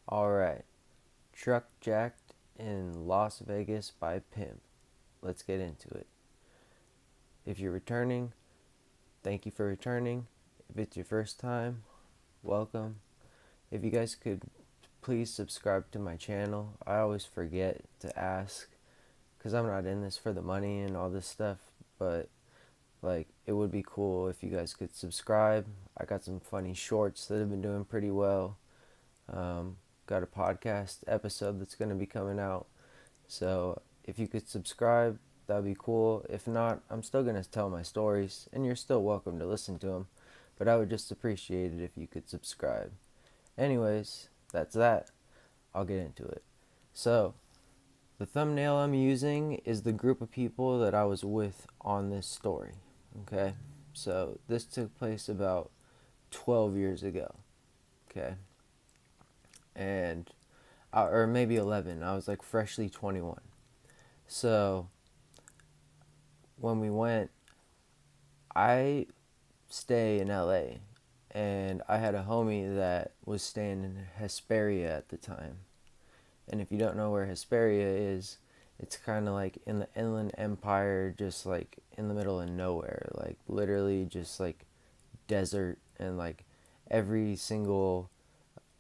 Alright, Truck Jacked in Las Vegas by Pimp. Let's get into it. If you're returning, thank you for returning. If it's your first time, welcome. If you guys could please subscribe to my channel. I always forget to ask because I'm not in this for the money and all this stuff, but it would be cool if you guys could subscribe. I got some funny shorts that have been doing pretty well. Um, got a podcast episode that's going to be coming out. So if you could subscribe, that'd be cool. If not, I'm still going to tell my stories, and you're still welcome to listen to them. But I would just appreciate it if you could subscribe. Anyways, that's that. I'll get into it. So, the thumbnail I'm using is the group of people that I was with on this story. Okay? So, this took place about 12 years ago. Okay? And or maybe 11. I was like freshly 21. So when we went, I stay in LA, and I had a homie that was staying in Hesperia at the time. And if you don't know where Hesperia is, it's kind of like in the Inland Empire, just like in the middle of nowhere, like literally just like desert, and like every single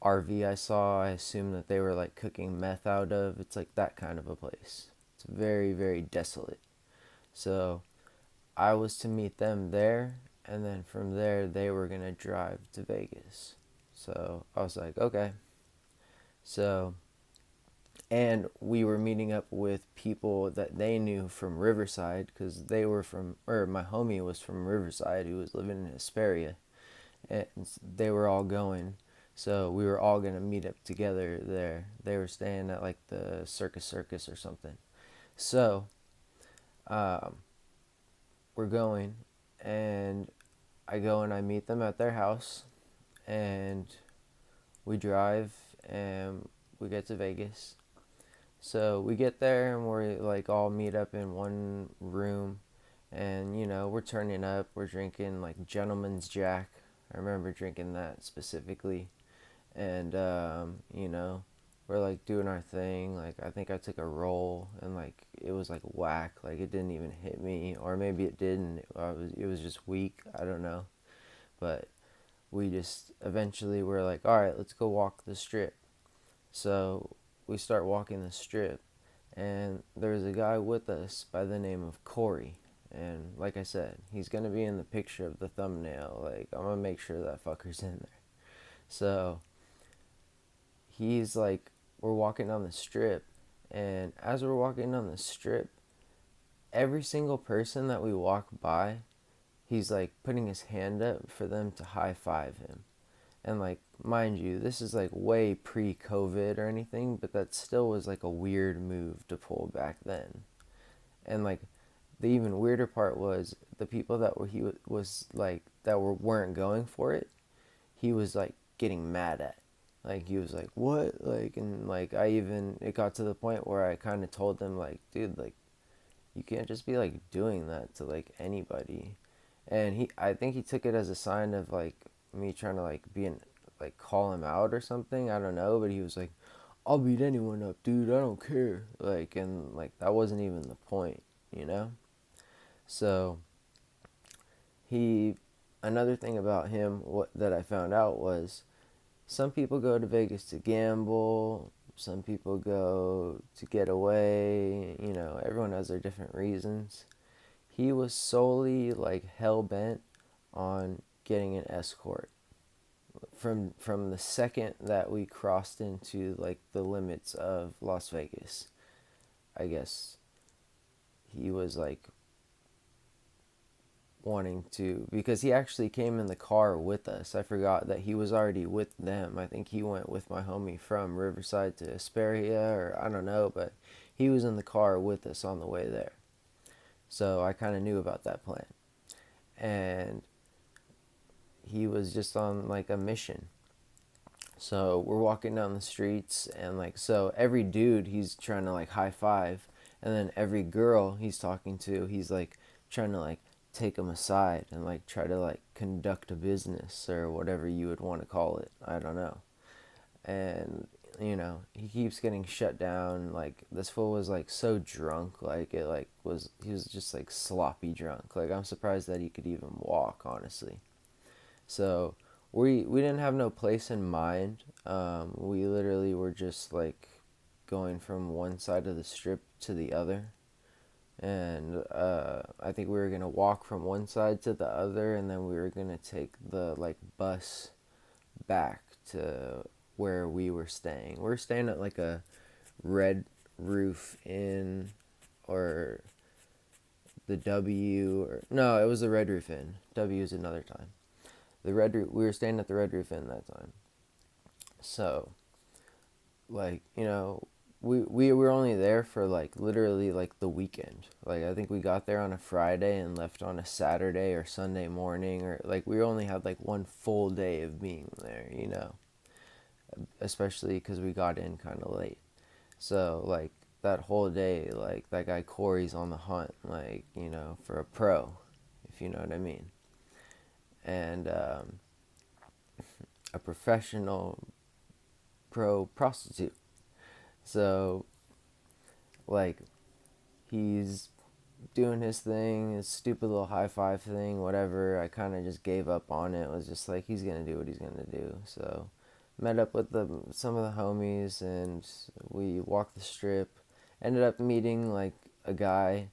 RV I saw, I assumed that they were like cooking meth out of. It's like that kind of a place. It's very, very desolate. So I was to meet them there, and then from there, they were going to drive to Vegas. So I was like, okay. So, and we were meeting up with people that they knew from Riverside, because they were from, or my homie was from Riverside, who was living in Hesperia, and they were all going. So we were all gonna meet up together there. They were staying at like the Circus or something. So um, we're going, and I go and I meet them at their house, and we drive, and we get to Vegas. So we get there, and we're like all meet up in one room, and we're turning up. We're drinking like Gentleman's Jack. I remember drinking that specifically, and we're like doing our thing. Like I think I took a roll, and like it was like whack, like it didn't even hit me, or maybe it did, and it was just weak. I don't know, but we just eventually were like, all right, let's go walk the strip. So we start walking the strip, and there's a guy with us by the name of Corey. And like I said, he's gonna be in the picture of the thumbnail. Like I'm gonna make sure that fucker's in there. So he's like, we're walking down the strip, and as we're walking down the strip, every single person that we walk by, he's like putting his hand up for them to high five him. And like, mind you, this is like way pre-COVID or anything, but that still was like a weird move to pull back then. And like, the even weirder part was the people that were he was like that weren't going for it. He was like getting mad at. Like he was like, "What?" Like, and like it got to the point where I kind of told them like, "Dude, like you can't just be like doing that to like anybody." And I think he took it as a sign of like me trying to like like call him out or something. I don't know, but he was like, "I'll beat anyone up, dude. I don't care." Like, and like that wasn't even the point, you know? So, he another thing about him that I found out was some people go to Vegas to gamble, some people go to get away, everyone has their different reasons. He was solely like hell bent on getting an escort from the second that we crossed into like the limits of Las Vegas. I guess he was like wanting to, because he actually came in the car with us. I forgot that he was already with them. I think he went with my homie from Riverside to Hesperia, or I don't know, but he was in the car with us on the way there. So I kind of knew about that plan. And he was just on like a mission. So we're walking down the streets, and like, so every dude he's trying to like high five, and then every girl he's talking to, he's like trying to like take them aside and like try to like conduct a business or whatever you would want to call it. I don't know. And he keeps getting shut down. Like, this fool was like so drunk, like it like was he was just like sloppy drunk. Like, I'm surprised that he could even walk, honestly. So we didn't have no place in mind. We literally were just like going from one side of the strip to the other, and I think we were gonna walk from one side to the other, and then we were gonna take the like bus back to where we were staying. We were staying at like a Red Roof Inn, or the W, or no, it was the Red Roof Inn. W is another time. We were staying at the Red Roof Inn that time. So, like, we were only there for like literally like the weekend. Like, I think we got there on a Friday and left on a Saturday or Sunday morning, or like we only had like one full day of being there. Especially because we got in kind of late. So, like, that whole day, like, that guy Corey's on the hunt, like, for a pro, if you know what I mean. And a professional pro prostitute. So, like, he's doing his thing, his stupid little high five thing, whatever. I kind of just gave up on it. It was just like, he's gonna do what he's gonna do. So, met up with some of the homies, and we walked the strip. Ended up meeting like a guy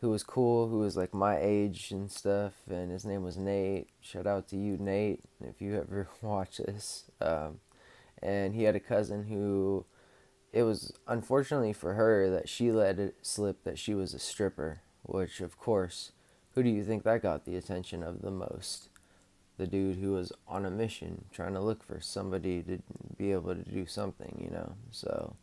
who was cool, who was like my age and stuff, and his name was Nate. Shout out to you, Nate, if you ever watch this. And he had a cousin who, it was unfortunately for her that she let it slip that she was a stripper, which, of course, who do you think that got the attention of the most? The dude who was on a mission trying to look for somebody to be able to do something. So,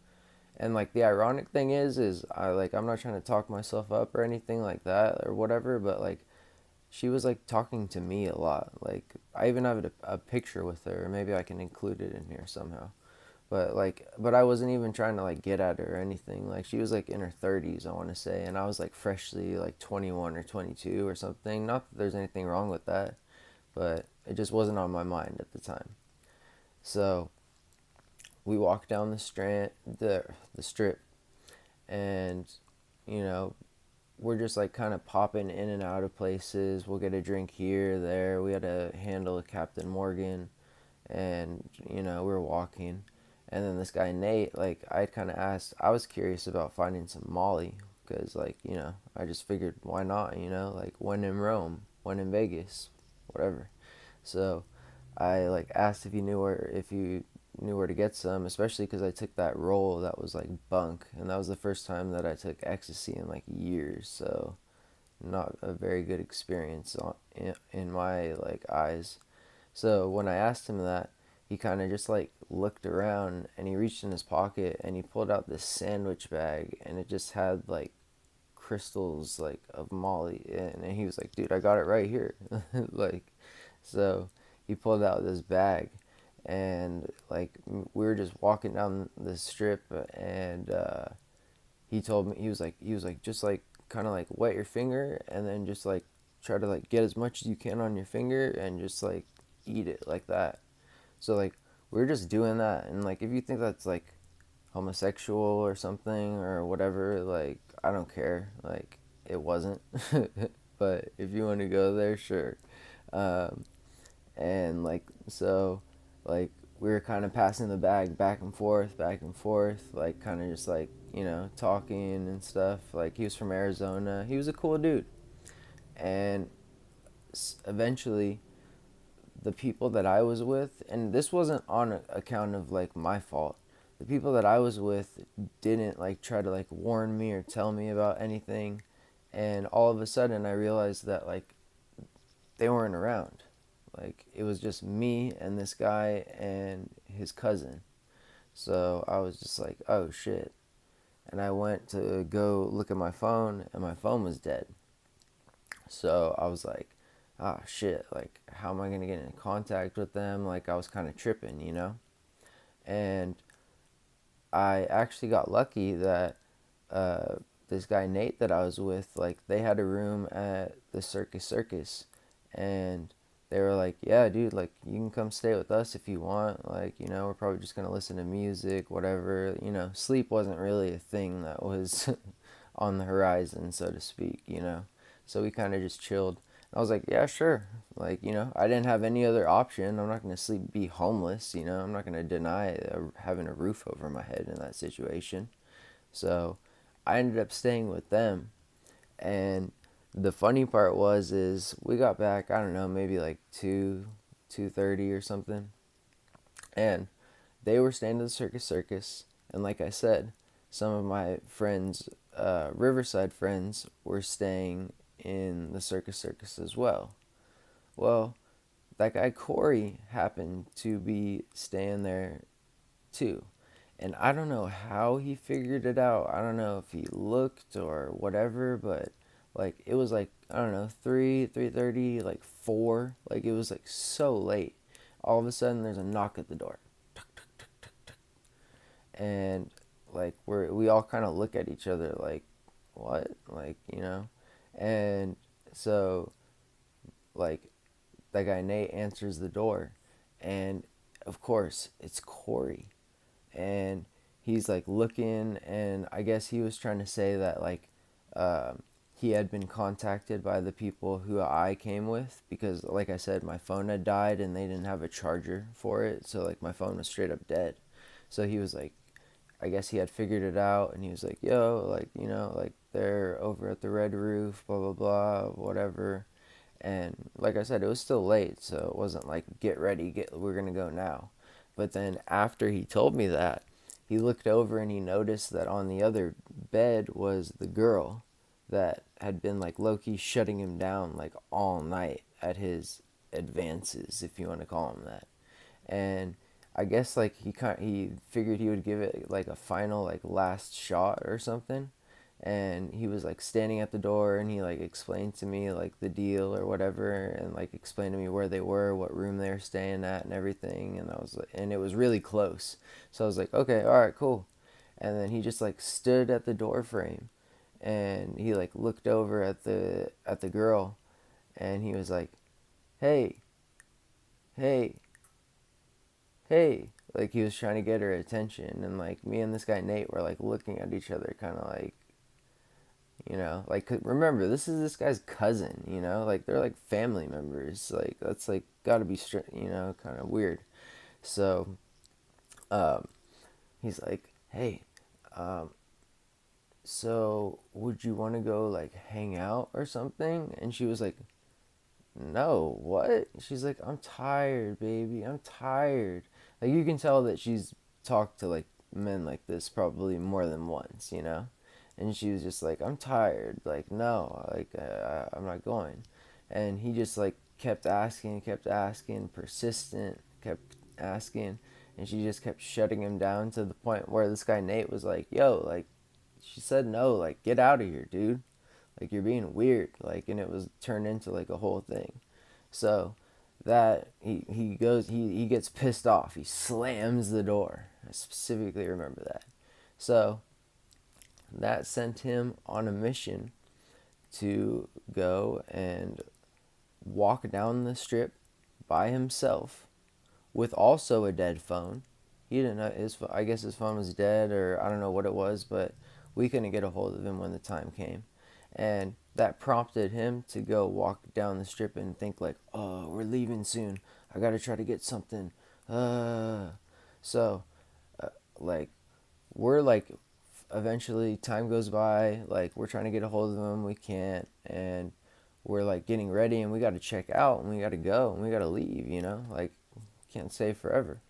and like, the ironic thing is I'm not trying to talk myself up or anything like that or whatever, but like, she was like talking to me a lot. Like, I even have a picture with her. Maybe I can include it in here somehow. But I wasn't even trying to like get at her or anything. Like, she was like in her 30s, I want to say, and I was like freshly like 21 or 22 or something. Not that there's anything wrong with that, but it just wasn't on my mind at the time. So we walked down the strip, and you know we're just like kind of popping in and out of places. We'll get a drink here, there. We had to handle Captain Morgan, and we were walking, and then this guy Nate, like, I kind of asked. I was curious about finding some Molly, because like I just figured, why not? Like, when in Rome, when in Vegas, whatever. So I like asked if you knew where to get some, especially because I took that roll that was like bunk, and that was the first time that I took ecstasy in like years. So not a very good experience in my like eyes. So when I asked him that, he kind of just like looked around, and he reached in his pocket and he pulled out this sandwich bag, and it just had like crystals like of Molly in, and he was like, "Dude, I got it right here." Like, so he pulled out this bag, and like we were just walking down the strip, and he told me, he was like just like kind of like wet your finger, and then just like try to like get as much as you can on your finger, and just like eat it like that. So like we were just doing that, and like, if you think that's like homosexual or something or whatever, like, I don't care. Like, it wasn't. But if you want to go there, sure. um, and like, so like we were kind of passing the bag back and forth, like kind of just like talking and stuff. Like, he was from Arizona, he was a cool dude. And eventually, the people that I was with, and this wasn't on account of like my fault, the people that I was with didn't like try to like warn me or tell me about anything. And all of a sudden I realized that like they weren't around. Like, it was just me and this guy and his cousin. So I was just like, oh shit. And I went to go look at my phone, and my phone was dead. So I was like, ah, shit, like, how am I going to get in contact with them? Like, I was kind of tripping. And I actually got lucky that uh, this guy Nate that I was with, like, they had a room at the Circus, and they were like, yeah, dude, like, you can come stay with us if you want. Like, you know, we're probably just gonna listen to music, whatever. You know, sleep wasn't really a thing that was on the horizon, so to speak, you know. So we kind of just chilled. I was like, yeah, sure. Like, you know, I didn't have any other option. I'm not gonna sleep, be homeless, you know. I'm not gonna deny having a roof over my head in that situation. So I ended up staying with them, and the funny part was is we got back, I don't know, maybe like 2:30 or something, and they were staying at the Circus, and like I said, some of my friends, Riverside friends, were staying in the Circus as well. Well, that guy Corey happened to be staying there too. And I don't know how he figured it out. I don't know if he looked or whatever, but like it was like, I don't know, 3:30, like 4, like it was like so late. All of a sudden there's a knock at the door. And like we all kind of look at each other like, what? Like, you know. And so like that guy Nate answers the door, and of course it's Corey. And he's like looking, and I guess he was trying to say that like he had been contacted by the people who I came with, because like I said, my phone had died and they didn't have a charger for it, so like my phone was straight up dead. So he was like, I guess he had figured it out, and he was like, yo, like, you know, like they're over at the Red Roof, blah blah blah, whatever. And like I said, it was still late, so it wasn't like, get ready, we're gonna go now. But then after he told me that, he looked over and he noticed that on the other bed was the girl that had been like low-key shutting him down like all night at his advances, if you want to call him that. And I guess like he figured he would give it like a final like last shot or something. And he was like standing at the door, and he like explained to me like the deal or whatever, and like explained to me where they were, what room they were staying at, and everything. And I was like, and it was really close, so I was like, okay, all right, cool. And then he just like stood at the door frame, and he like looked over at the girl, and he was like, hey, hey, hey, like he was trying to get her attention. And like me and this guy Nate were like looking at each other, kind of like, you know, like, remember, this is this guy's cousin, you know, like they're like family members, like that's like gotta be you know, kind of weird. So um he's like, hey, um so would you want to go like hang out or something? And she was like, no, what? She's like, I'm tired, baby, I'm tired. Like you can tell that she's talked to like men like this probably more than once, you know. And she was just like, I'm tired, like no, like I'm not going. And he just like kept asking, persistent, kept asking. And she just kept shutting him down, to the point where this guy Nate was like, yo, like, she said no, like, get out of here, dude, like you're being weird, like. And it was turned into like a whole thing. So that he goes, he gets pissed off, he slams the door. I specifically remember that. So that sent him on a mission to go and walk down the strip by himself with also a dead phone. He didn't know I guess his phone was dead, or I don't know what it was, but we couldn't get a hold of him when the time came. And that prompted him to go walk down the strip and think like, oh, we're leaving soon, I gotta try to get something. uh so like we're like, eventually time goes by, like we're trying to get a hold of him, we can't. And we're like getting ready, and we got to check out, and we got to go, and we got to leave, you know, like can't stay forever.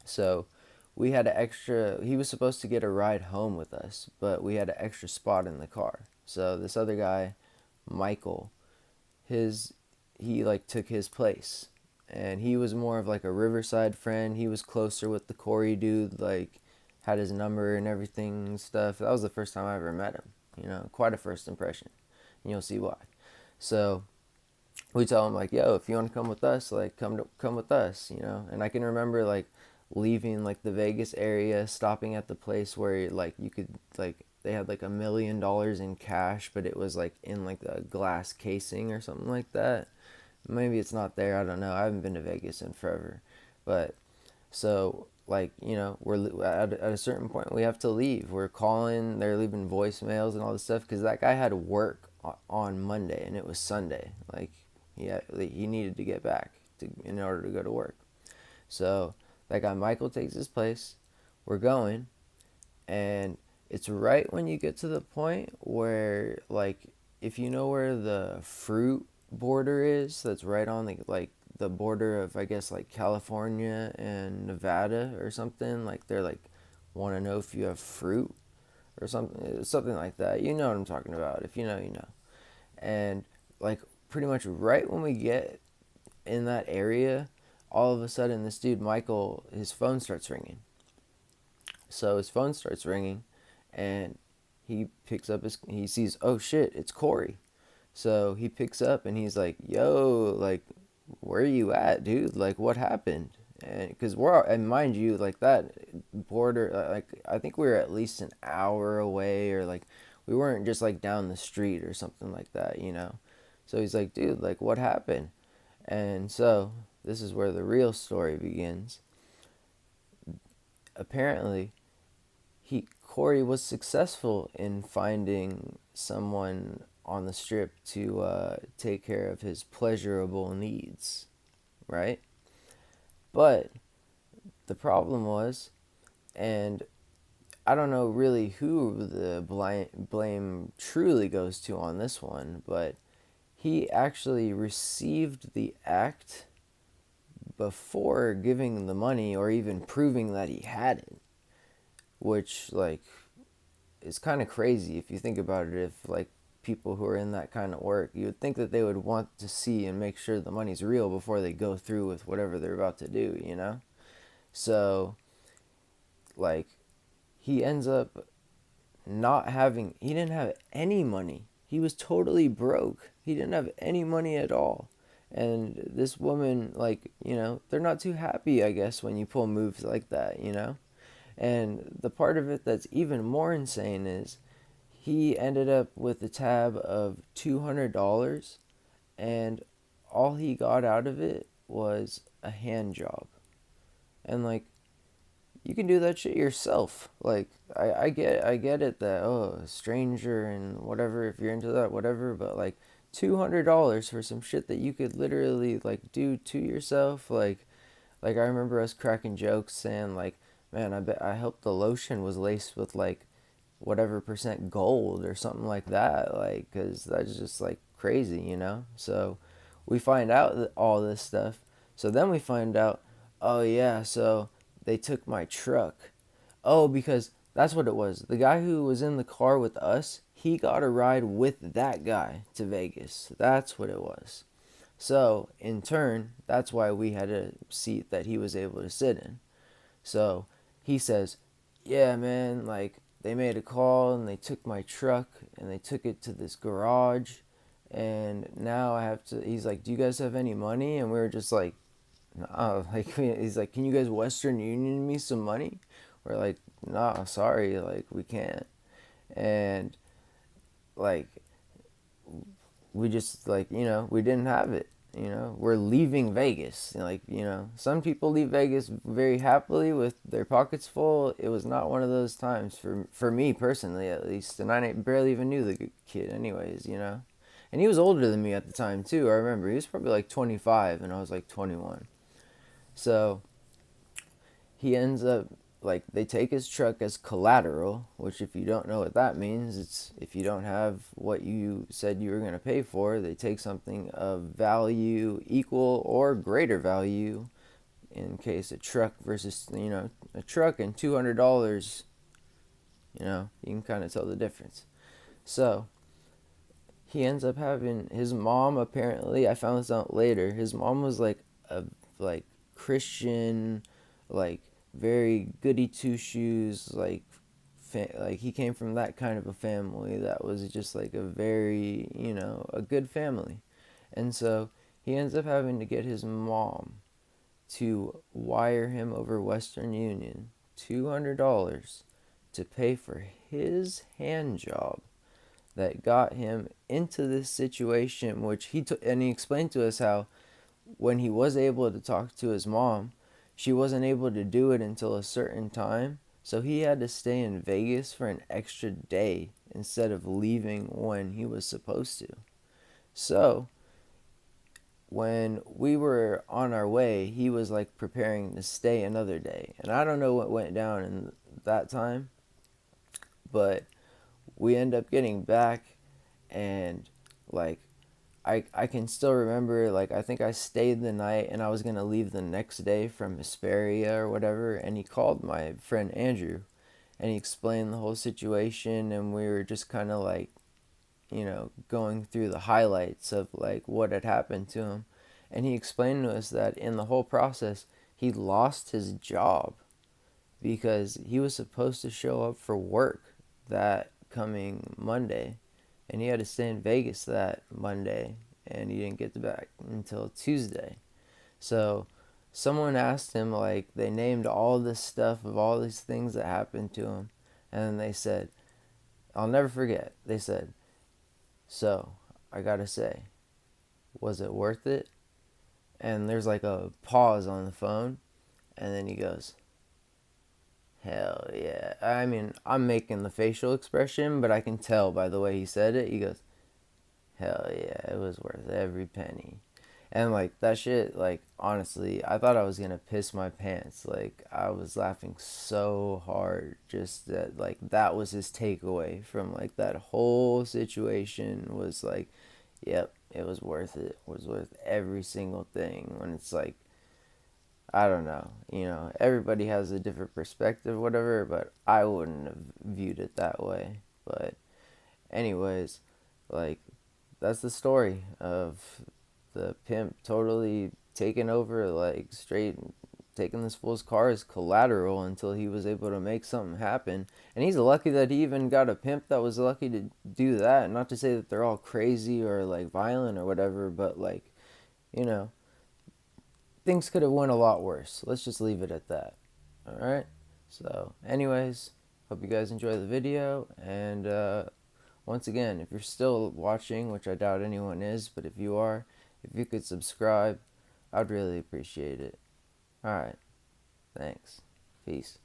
So we had an extra, he was supposed to get a ride home with us, but we had an extra spot in the car. So this other guy, Michael, his he like took his place. And he was more of like a Riverside friend. He was closer with the Corey dude, like had his number and everything and stuff. That was the first time I ever met him, you know, quite a first impression. And you'll see why. So we tell him like, yo, if you want to come with us, like come with us, you know. And I can remember like leaving like the Vegas area, stopping at the place where like you could like, they had like $1 million in cash, but it was like in like a glass casing or something like that. Maybe it's not there. I don't know. I haven't been to Vegas in forever. But so, like, we're at a certain point, we have to leave. We're calling, they're leaving voicemails and all this stuff because that guy had to work on Monday and it was Sunday. Like, he needed to get back in order to go to work. So, that guy Michael takes his place. We're going, and it's right when you get to the point where, like, if you know where the fruit border is, that's right on the border of, I guess, like California and Nevada or something. Like, they're like, want to know if you have fruit or something like that. You know what I'm talking about. If you know, you know. And like, pretty much right when we get in that area, all of a sudden this dude Michael, his phone starts ringing. So his phone starts ringing, and he sees, oh shit, it's Corey. So he picks up and he's like, yo, like, where are you at, dude? Like, what happened? And because and mind you, like, that border, like, I think we were at least an hour away, or like, we weren't just like down the street or something like that. So he's like, dude, like, what happened? And so this is where the real story begins. Apparently, Corey was successful in finding someone on the strip to take care of his pleasurable needs, right? But the problem was, and I don't know really who the blame truly goes to on this one, but he actually received the act before giving the money or even proving that he had it, which, like, is kind of crazy if you think about it. If, like, people who are in that kind of work, you would think that they would want to see and make sure the money's real before they go through with whatever they're about to do. So, like, he ends up he didn't have any money. He was totally broke. He didn't have any money at all. And this woman, like, they're not too happy, I guess, when you pull moves like that. And the part of it that's even more insane is he ended up with a tab of $200, and all he got out of it was a hand job. And, like, you can do that shit yourself. Like, I get it that, oh, a stranger and whatever, if you're into that, whatever, but like, $200 for some shit that you could literally, like, do to yourself. Like, I remember us cracking jokes saying, like, man, I hope the lotion was laced with, like, whatever percent gold or something like that, like, because that's just, like, crazy. So we find out all this stuff. So then we find out, oh yeah, so they took my truck. Oh, because that's what it was. The guy who was in the car with us, he got a ride with that guy to Vegas. That's what it was. So, in turn, that's why we had a seat that he was able to sit in. So, he says, yeah, man, like, they made a call and they took my truck and they took it to this garage. And now I have to, he's like, do you guys have any money? And we were just like, no. Like, he's like, can you guys Western Union me some money? We're like, nah, sorry, like, we can't. And, like, we just, like, we didn't have it. We're leaving Vegas. Like, some people leave Vegas very happily with their pockets full. It was not one of those times for me personally, at least. And I barely even knew the kid, anyways. And he was older than me at the time too. I remember he was probably like 25, and I was like 21. So he ends up, like, they take his truck as collateral, which, if you don't know what that means, it's if you don't have what you said you were going to pay for, they take something of value equal or greater value. In case a truck versus, a truck and $200, you can kind of tell the difference. So he ends up having his mom, apparently, I found this out later, his mom was like a, like, Christian, like, very goody two shoes, like, like, he came from that kind of a family that was just like a very, a good family. And so he ends up having to get his mom to wire him over Western Union $200 to pay for his hand job that got him into this situation, which and he explained to us how when he was able to talk to his mom, she wasn't able to do it until a certain time. So he had to stay in Vegas for an extra day instead of leaving when he was supposed to. So when we were on our way, he was like preparing to stay another day. And I don't know what went down in that time, but we end up getting back, and like I can still remember, like, I think I stayed the night and I was going to leave the next day from Hesperia or whatever, and he called my friend Andrew and he explained the whole situation, and we were just kind of like, going through the highlights of like what had happened to him. And he explained to us that in the whole process, he lost his job because he was supposed to show up for work that coming Monday, and he had to stay in Vegas that Monday, and he didn't get back until Tuesday. So someone asked him, like, they named all this stuff of all these things that happened to him, and then they said, I'll never forget, they said, so I gotta say, was it worth it? And there's like a pause on the phone, and then he goes, hell yeah. I mean, I'm making the facial expression, but I can tell by the way he said it. He goes, hell yeah, it was worth every penny. And like that shit, like honestly, I thought I was gonna piss my pants. Like I was laughing so hard, just that like that was his takeaway from like that whole situation was like, yep, it was worth it. It was worth every single thing. When it's like, I don't know, everybody has a different perspective, whatever, but I wouldn't have viewed it that way. But anyways, like that's the story of the pimp totally taking over, like straight taking this fool's car as collateral until he was able to make something happen. And he's lucky that he even got a pimp that was lucky to do that. Not to say that they're all crazy or like violent or whatever, but like, you know, things could have went a lot worse. Let's just leave it at that. All right. So, anyways, hope you guys enjoy the video. And once again, if you're still watching, which I doubt anyone is, but if you are, if you could subscribe, I'd really appreciate it. All right. Thanks. Peace.